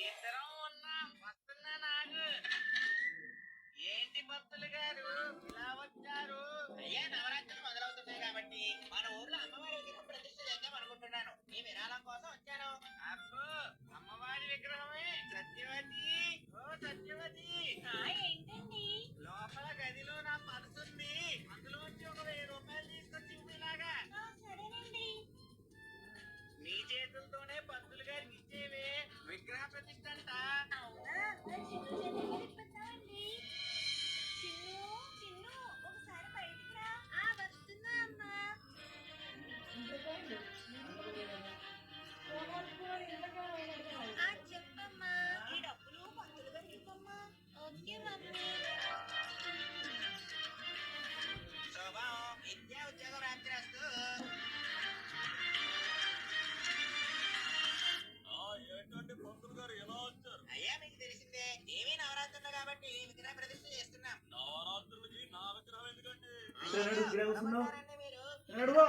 ఇద్దరం ఉన్నాం. వస్తున్నా నాగు. ఏంటి భక్తులు గారు ఇలా వచ్చారు? అయ్యా, నవరాత్రులు మొదలవుతున్నాయి కాబట్టి మన ఊర్లో అమ్మవారి విగ్రహం ప్రతిష్ఠ చేద్దాం అనుకుంటున్నాను. మీ విరాళం కోసం వచ్చాను. అబ్బో, అమ్మవారి విగ్రహమే. సత్యవతి, ఓ సత్యవతి. ఏంటండి? లోపల గదిలో నా పర్సుంది. అందులోంచి ఒక 1000 రూపాయలు తీసుకొచ్చి ఇవ్వులాగా. సరేనండి. నీ చేతులతోనే పంతులు గారికి ఇచ్చేవే. విగ్రహ ప్రతిష్ఠ అంట. అవునా? మరి చిన్ను చేతులు ఇప్పిద్దామండి. చిన్ను, చిన్ను, ఒకసారి బయటికి రా. వస్తున్నా అమ్మా. చెప్పమ్మా. ఈ డబ్బులు పంతులు గారికి ఇవ్వమ్మా. Okay mummy. శోభం, విద్యా ఉద్యోగం రాత్రిస్తూ. ఏంటంటే పంతులు గారు ఎలా వచ్చారు? అయ్యా, మీకు తెలిసిందే దేవి నవరాత్రులు కాబట్టి విగ్రహ ప్రతిష్ఠ చేస్తున్నాం. నవరాత్రులకి నా విగ్రహం ఎందుకండి? అయ్యో, విగ్రహం ఎవరనుకుంటారండి మీరు? నడువో.